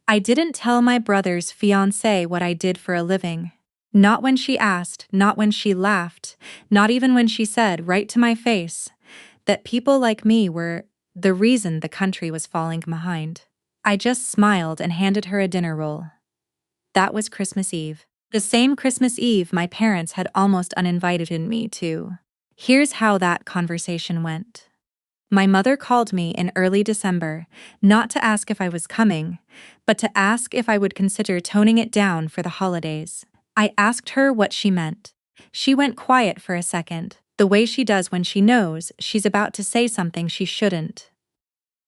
I didn't tell my brother's fiancée what I did for a living. Not when she asked, not when she laughed, not even when she said right to my face that people like me were the reason the country was falling behind. I just smiled and handed her a dinner roll. That was Christmas Eve. The same Christmas Eve my parents had almost uninvited me to. Here's how that conversation went. My mother called me in early December, not to ask if I was coming, but to ask if I would consider toning it down for the holidays. I asked her what she meant. She went quiet for a second, the way she does when she knows she's about to say something she shouldn't.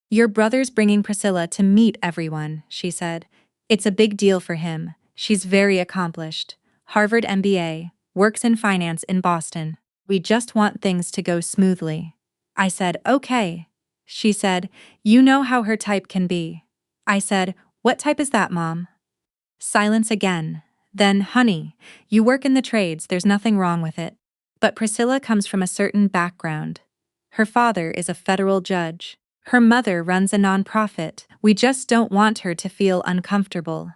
Your brother's bringing Priscilla to meet everyone, she said. It's a big deal for him. She's very accomplished. Harvard MBA, works in finance in Boston. We just want things to go smoothly. I said, okay. She said, you know how her type can be. I said, what type is that, Mom? Silence again. Then, honey, you work in the trades, there's nothing wrong with it. But Priscilla comes from a certain background. Her father is a federal judge. Her mother runs a nonprofit. We just don't want her to feel uncomfortable.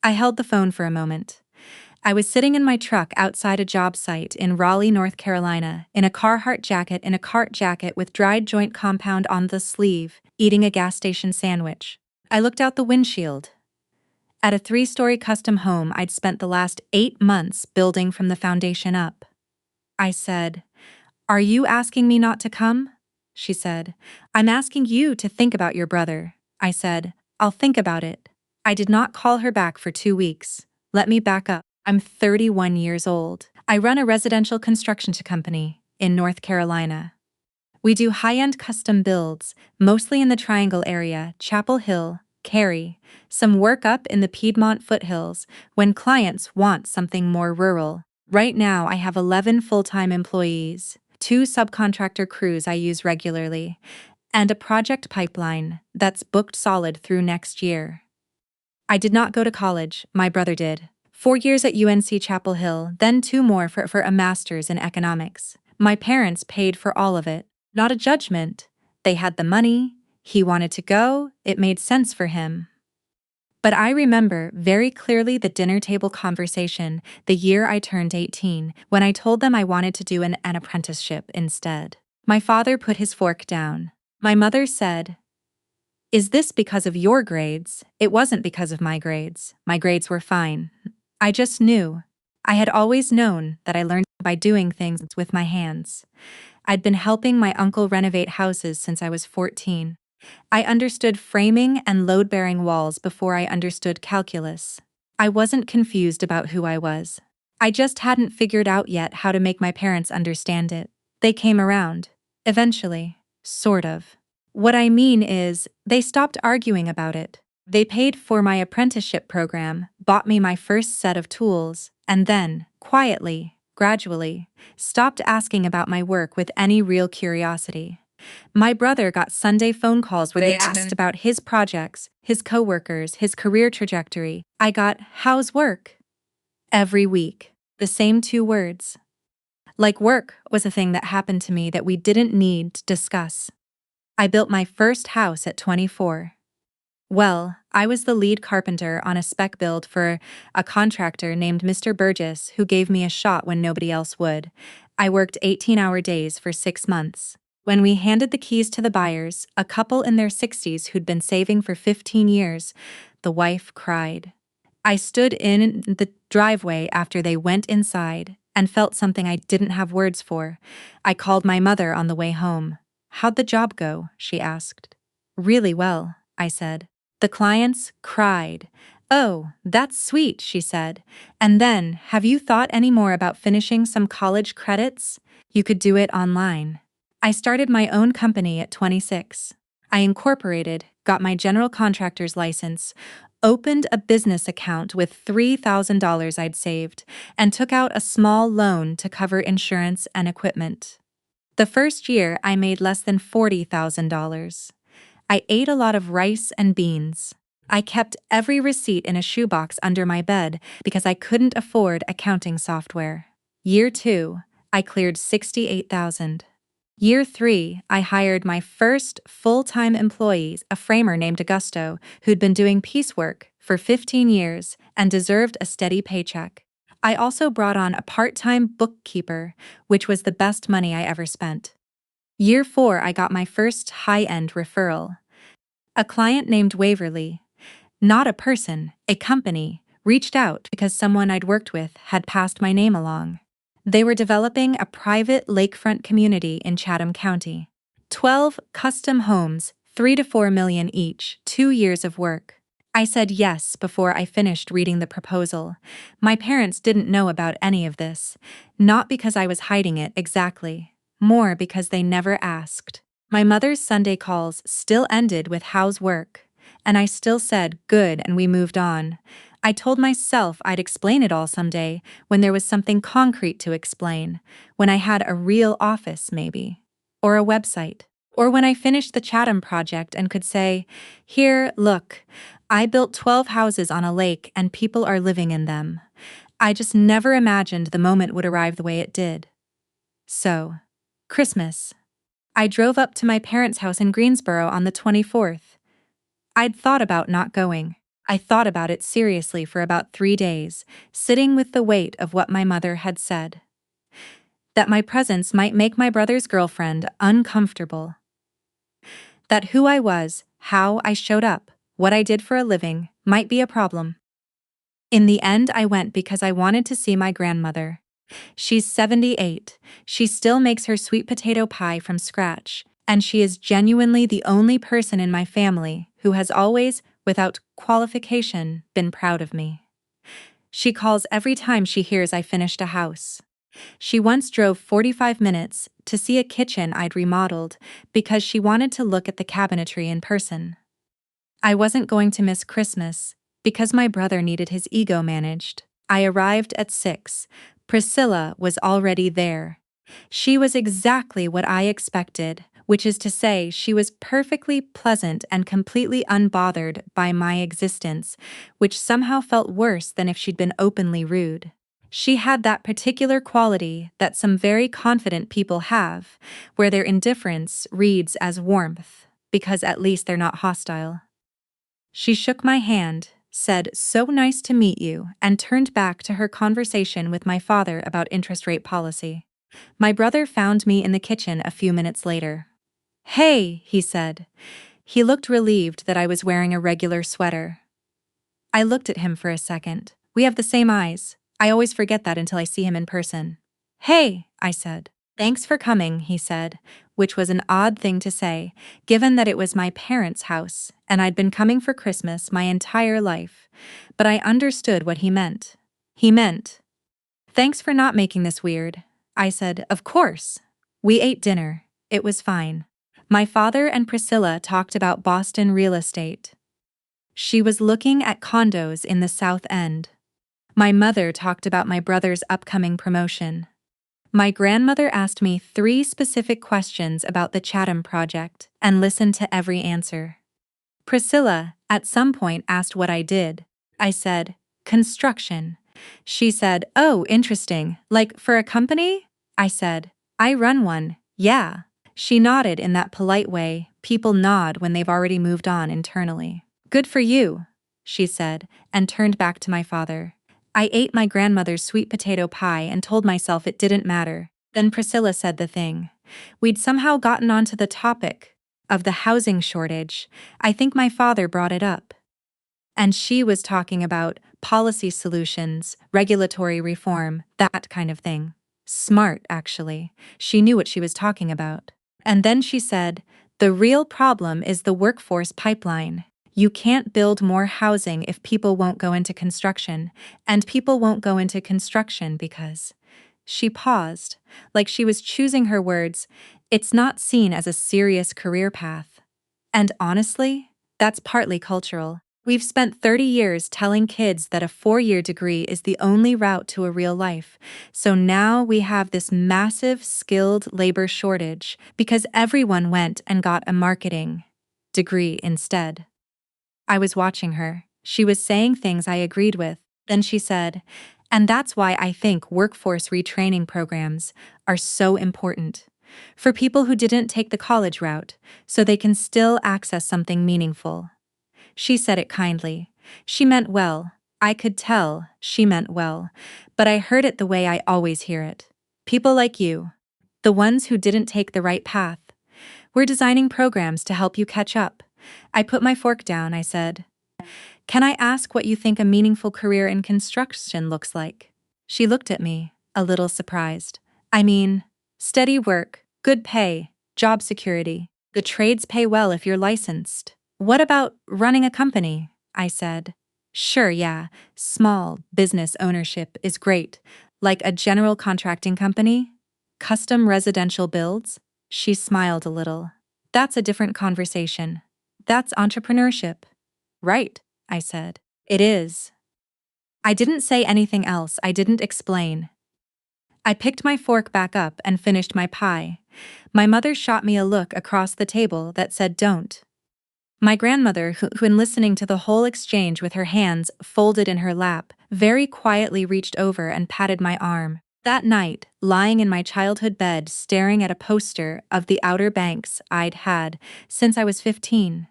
I held the phone for a moment. I was sitting in my truck outside a job site in Raleigh, North Carolina, in a Carhartt jacket in a cart jacket with dried joint compound on the sleeve, eating a gas station sandwich. I looked out the windshield. At a 3-story custom home I'd spent the last 8 months building from the foundation up. I said, "Are you asking me not to come?" She said, "I'm asking you to think about your brother." I said, "I'll think about it." I did not call her back for 2 weeks. Let me back up. I'm 31 years old. I run a residential construction company in North Carolina. We do high-end custom builds, mostly in the Triangle area, Chapel Hill, Cary, some work up in the Piedmont foothills when clients want something more rural. Right now I have 11 full-time employees, 2 subcontractor crews I use regularly, and a project pipeline that's booked solid through next year. I did not go to college, my brother did. 4 years at UNC Chapel Hill, then 2 more for a master's in economics. My parents paid for all of it. Not a judgment. They had the money. He wanted to go. It made sense for him. But I remember very clearly the dinner table conversation the year I turned 18, when I told them I wanted to do an apprenticeship instead. My father put his fork down. My mother said, "Is this because of your grades?" It wasn't because of my grades. My grades were fine. I just knew. I had always known that I learned by doing things with my hands. I'd been helping my uncle renovate houses since I was 14. I understood framing and load-bearing walls before I understood calculus. I wasn't confused about who I was. I just hadn't figured out yet how to make my parents understand it. They came around. Eventually. Sort of. What I mean is, they stopped arguing about it. They paid for my apprenticeship program, bought me my first set of tools, and then, quietly, gradually, stopped asking about my work with any real curiosity. My brother got Sunday phone calls where they asked about his projects, his coworkers, his career trajectory. I got, "How's work?" Every week. The same 2 words. Like work was a thing that happened to me that we didn't need to discuss. I built my first house at 24. Well, I was the lead carpenter on a spec build for a contractor named Mr. Burgess who gave me a shot when nobody else would. I worked 18-hour days for 6 months. When we handed the keys to the buyers, a couple in their 60s who'd been saving for 15 years, the wife cried. I stood in the driveway after they went inside and felt something I didn't have words for. I called my mother on the way home. "How'd the job go?" she asked. "Really well," I said. The clients cried. "Oh, that's sweet," she said. "And then, have you thought any more about finishing some college credits? You could do it online." I started my own company at 26. I incorporated, got my general contractor's license, opened a business account with $3,000 I'd saved, and took out a small loan to cover insurance and equipment. The first year, I made less than $40,000. I ate a lot of rice and beans. I kept every receipt in a shoebox under my bed because I couldn't afford accounting software. Year 2, I cleared $68,000. Year 3, I hired my first full-time employee, a framer named Augusto, who'd been doing piecework for 15 years and deserved a steady paycheck. I also brought on a part-time bookkeeper, which was the best money I ever spent. Year 4, I got my first high-end referral. A client named Waverly, not a person, a company, reached out because someone I'd worked with had passed my name along. They were developing a private lakefront community in Chatham County. 12 custom homes, 3 to 4 million each, 2 years of work. I said yes before I finished reading the proposal. My parents didn't know about any of this, not because I was hiding it exactly, more because they never asked. My mother's Sunday calls still ended with "how's work?" and I still said good and we moved on. I told myself I'd explain it all someday when there was something concrete to explain, when I had a real office maybe, or a website, or when I finished the Chatham project and could say, "Here, look, I built 12 houses on a lake and people are living in them." I just never imagined the moment would arrive the way it did. So, Christmas. I drove up to my parents' house in Greensboro on the 24th. I'd thought about not going. I thought about it seriously for about 3 days, sitting with the weight of what my mother had said. That my presence might make my brother's girlfriend uncomfortable. That who I was, how I showed up, what I did for a living, might be a problem. In the end, I went because I wanted to see my grandmother. She's 78. She still makes her sweet potato pie from scratch, and she is genuinely the only person in my family who has always, without qualification, been proud of me. She calls every time she hears I finished a house. She once drove 45 minutes to see a kitchen I'd remodeled because she wanted to look at the cabinetry in person. I wasn't going to miss Christmas because my brother needed his ego managed. I arrived at 6. Priscilla was already there. She was exactly what I expected, which is to say, she was perfectly pleasant and completely unbothered by my existence, which somehow felt worse than if she'd been openly rude. She had that particular quality that some very confident people have, where their indifference reads as warmth, because at least they're not hostile. She shook my hand, said, "So nice to meet you," and turned back to her conversation with my father about interest rate policy. My brother found me in the kitchen a few minutes later. "Hey," he said. He looked relieved that I was wearing a regular sweater. I looked at him for a second. We have the same eyes. I always forget that until I see him in person. "Hey," I said. "Thanks for coming," he said, which was an odd thing to say, given that it was my parents' house, and I'd been coming for Christmas my entire life. But I understood what he meant. He meant, "Thanks for not making this weird." I said, "Of course." We ate dinner. It was fine. My father and Priscilla talked about Boston real estate. She was looking at condos in the South End. My mother talked about my brother's upcoming promotion. My grandmother asked me 3 specific questions about the Chatham project and listened to every answer. Priscilla, at some point, asked what I did. I said, "Construction." She said, "Oh, interesting. Like for a company?" I said, "I run one, yeah." She nodded in that polite way people nod when they've already moved on internally. "Good for you," she said, and turned back to my father. I ate my grandmother's sweet potato pie and told myself it didn't matter. Then Priscilla said the thing. We'd somehow gotten onto the topic of the housing shortage. I think my father brought it up. And she was talking about policy solutions, regulatory reform, that kind of thing. Smart, actually. She knew what she was talking about. And then she said, "The real problem is the workforce pipeline. You can't build more housing if people won't go into construction, and people won't go into construction because..." She paused, like she was choosing her words. "It's not seen as a serious career path." And honestly, that's partly cultural. We've spent 30 years telling kids that a 4-year degree is the only route to a real life, so now we have this massive skilled labor shortage because everyone went and got a marketing degree instead. I was watching her. She was saying things I agreed with. Then she said, "And that's why I think workforce retraining programs are so important. For people who didn't take the college route, so they can still access something meaningful. She said it kindly. She meant well. I could tell she meant well, but I heard it the way I always hear it. People like you, the ones who didn't take the right path. We're designing programs to help you catch up. I put my fork down, I said. Can I ask what you think a meaningful career in construction looks like? She looked at me, a little surprised. I mean, steady work, good pay, job security. The trades pay well if you're licensed. What about running a company? I said. Sure, yeah, small business ownership is great. Like a general contracting company? Custom residential builds? She smiled a little. That's a different conversation. That's entrepreneurship. Right, I said. It is. I didn't say anything else, I didn't explain. I picked my fork back up and finished my pie. My mother shot me a look across the table that said don't. My grandmother, who'd been listening to the whole exchange with her hands folded in her lap, very quietly reached over and patted my arm. That night, lying in my childhood bed staring at a poster of the Outer Banks I'd had since I was 15,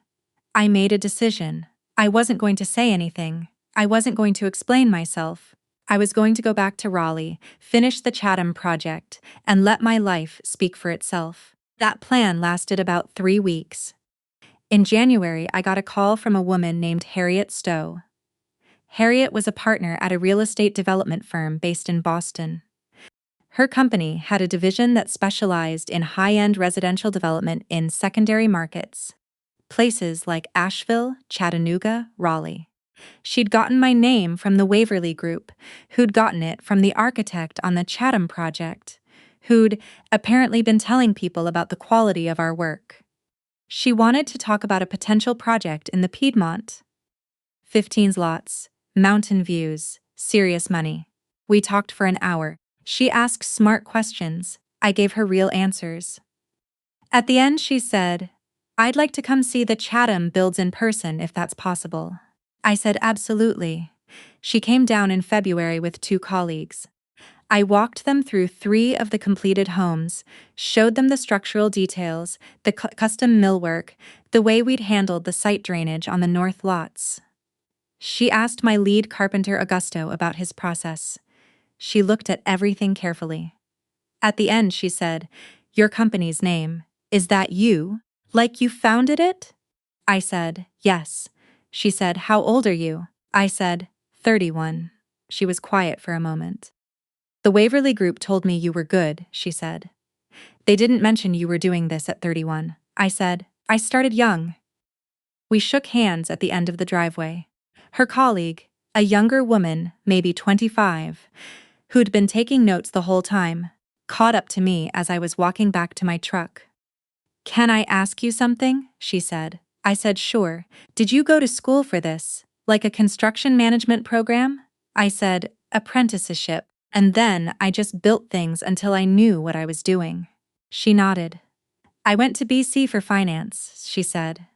I made a decision. I wasn't going to say anything. I wasn't going to explain myself. I was going to go back to Raleigh, finish the Chatham project, and let my life speak for itself. That plan lasted about 3 weeks. In January, I got a call from a woman named Harriet Stowe. Harriet was a partner at a real estate development firm based in Boston. Her company had a division that specialized in high-end residential development in secondary markets, places like Asheville, Chattanooga, Raleigh. She'd gotten my name from the Waverly Group, who'd gotten it from the architect on the Chatham project, who'd apparently been telling people about the quality of our work. She wanted to talk about a potential project in the Piedmont. 15 lots, mountain views, serious money. We talked for an hour. She asked smart questions. I gave her real answers. At the end, she said, I'd like to come see the Chatham builds in person if that's possible. I said absolutely. She came down in February with 2 colleagues. I walked them through 3 of the completed homes, showed them the structural details, the custom millwork, the way we'd handled the site drainage on the north lots. She asked my lead carpenter Augusto about his process. She looked at everything carefully. At the end, she said, Your company's name, is that you? Like you founded it? I said, yes. She said, How old are you? I said, 31. She was quiet for a moment. The Waverly Group told me you were good, she said. They didn't mention you were doing this at 31. I said, I started young. We shook hands at the end of the driveway. Her colleague, a younger woman, maybe 25, who'd been taking notes the whole time, caught up to me as I was walking back to my truck. Can I ask you something? She said. I said, sure. Did you go to school for this, like a construction management program? I said, apprenticeship. And then I just built things until I knew what I was doing. She nodded. I went to BC for finance, she said.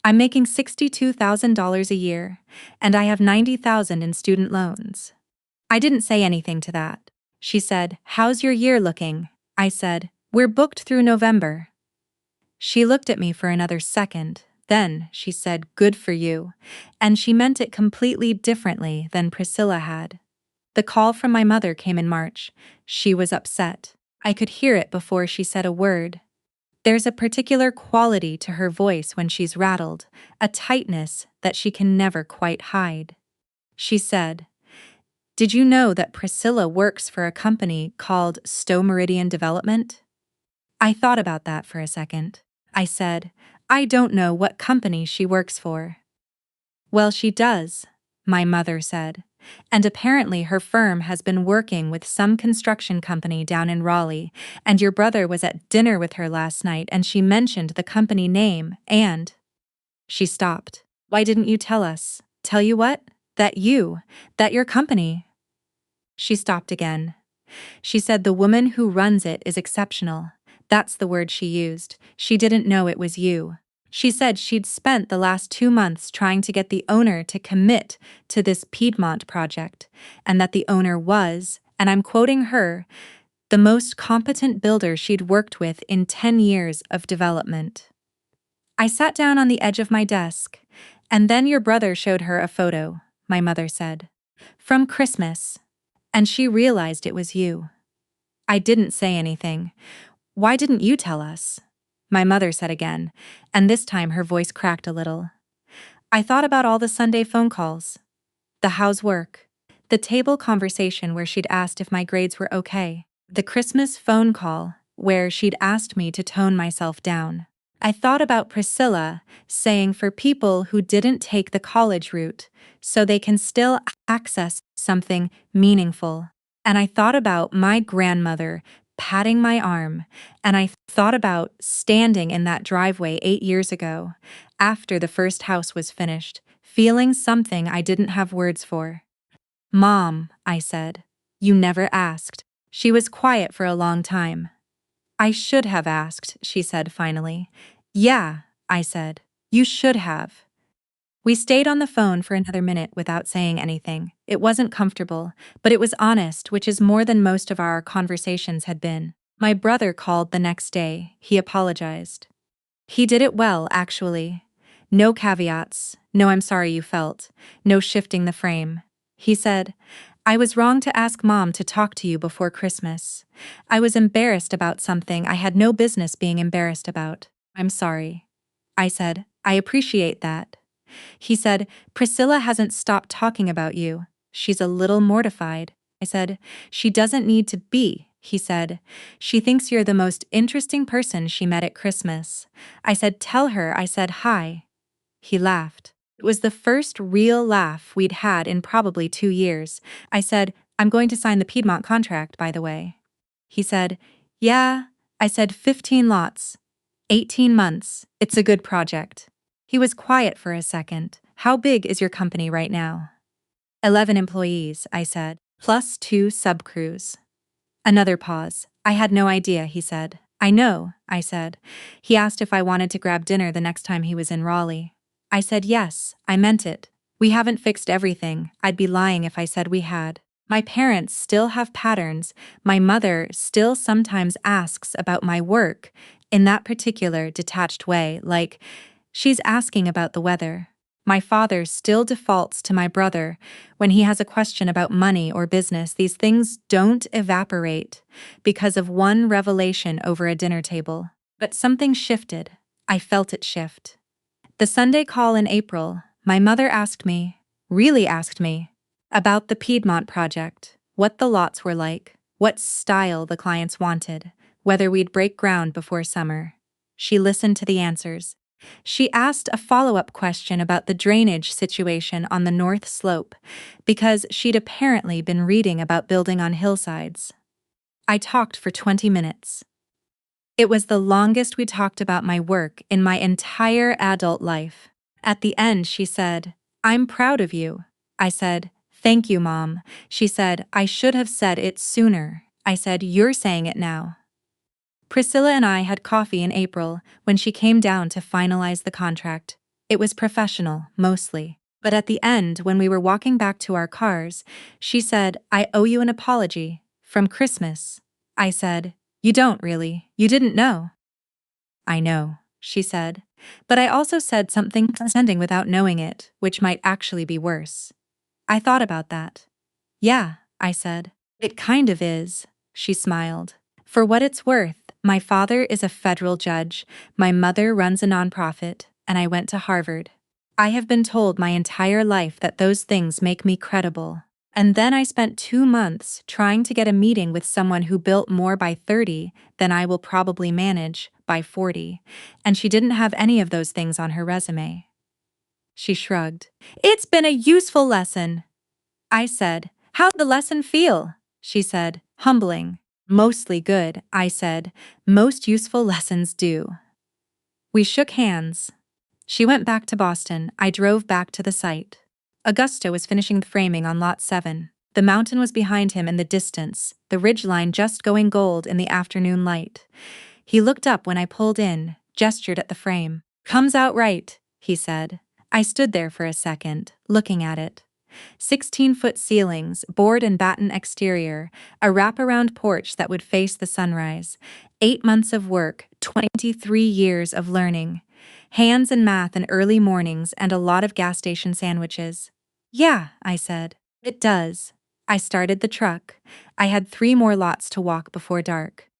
I'm making $62,000 a year, and I have $90,000 in student loans. I didn't say anything to that. She said, How's your year looking? I said, We're booked through November. She looked at me for another second. Then she said, Good for you. And she meant it completely differently than Priscilla had. The call from my mother came in March. She was upset. I could hear it before she said a word. There's a particular quality to her voice when she's rattled, a tightness that she can never quite hide. She said, Did you know that Priscilla works for a company called Stowe Meridian Development? I thought about that for a second. I said, I don't know what company she works for. Well, she does, my mother said. And apparently her firm has been working with some construction company down in Raleigh, and your brother was at dinner with her last night and she mentioned the company name and… She stopped. Why didn't you tell us? Tell you what? That your company… She stopped again. She said the woman who runs it is exceptional. That's the word she used. She didn't know it was you. She said she'd spent the last 2 months trying to get the owner to commit to this Piedmont project, and that the owner was, and I'm quoting her, the most competent builder she'd worked with in 10 years of development. I sat down on the edge of my desk, and then your brother showed her a photo, my mother said. From Christmas. And she realized it was you. I didn't say anything. Why didn't you tell us? My mother said again, and this time her voice cracked a little. I thought about all the Sunday phone calls, the how's work, the table conversation where she'd asked if my grades were okay, the Christmas phone call where she'd asked me to tone myself down. I thought about Priscilla saying for people who didn't take the college route so they can still access something meaningful. And I thought about my grandmother patting my arm, and I thought about standing in that driveway 8 years ago, after the first house was finished, feeling something I didn't have words for. Mom, I said, you never asked. She was quiet for a long time. I should have asked, she said finally. Yeah, I said. You should have. We stayed on the phone for another minute without saying anything. It wasn't comfortable, but it was honest, which is more than most of our conversations had been. My brother called the next day. He apologized. He did it well, actually. No caveats, no I'm sorry you felt, no shifting the frame. He said, I was wrong to ask Mom to talk to you before Christmas. I was embarrassed about something I had no business being embarrassed about. I'm sorry. I said, I appreciate that. He said, Priscilla hasn't stopped talking about you. She's a little mortified. I said, she doesn't need to be. He said, she thinks you're the most interesting person she met at Christmas. I said, tell her I said hi. He laughed. It was the first real laugh we'd had in probably 2 years. I said, I'm going to sign the Piedmont contract, by the way. He said, yeah. I said, 15 lots. 18 months. It's a good project. He was quiet for a second. How big is your company right now? 11 employees, I said, plus 2 subcrews. Another pause. I had no idea, he said. I know, I said. He asked if I wanted to grab dinner the next time he was in Raleigh. I said yes, I meant it. We haven't fixed everything. I'd be lying if I said we had. My parents still have patterns. My mother still sometimes asks about my work in that particular detached way, like, she's asking about the weather. My father still defaults to my brother when he has a question about money or business. These things don't evaporate because of one revelation over a dinner table. But something shifted. I felt it shift. The Sunday call in April, my mother asked me, really asked me, about the Piedmont project, what the lots were like, what style the clients wanted, whether we'd break ground before summer. She listened to the answers. She asked a follow-up question about the drainage situation on the north slope, because she'd apparently been reading about building on hillsides. I talked for 20 minutes. It was the longest we talked about my work in my entire adult life. At the end, she said, I'm proud of you. I said, thank you, Mom. She said, I should have said it sooner. I said, you're saying it now. Priscilla and I had coffee in April when she came down to finalize the contract. It was professional, mostly. But at the end, when we were walking back to our cars, she said, I owe you an apology. From Christmas. I said, you don't really. You didn't know. I know, she said. But I also said something condescending without knowing it, which might actually be worse. I thought about that. Yeah, I said. It kind of is, she smiled. For what it's worth, my father is a federal judge, my mother runs a nonprofit, and I went to Harvard. I have been told my entire life that those things make me credible. And then I spent 2 months trying to get a meeting with someone who built more by 30 than I will probably manage by 40, and she didn't have any of those things on her resume. She shrugged. It's been a useful lesson. I said, how'd the lesson feel? She said, humbling. Mostly good, I said. Most useful lessons do. We shook hands. She went back to Boston. I drove back to the site. Augusto was finishing the framing on Lot 7. The mountain was behind him in the distance, the ridgeline just going gold in the afternoon light. He looked up when I pulled in, gestured at the frame. Comes out right, he said. I stood there for a second, looking at it. 16-foot ceilings, board and batten exterior, a wraparound porch that would face the sunrise. 8 months of work, 23 years of learning. Hands and math and early mornings and a lot of gas station sandwiches. Yeah, I said. It does. I started the truck. I had 3 more lots to walk before dark.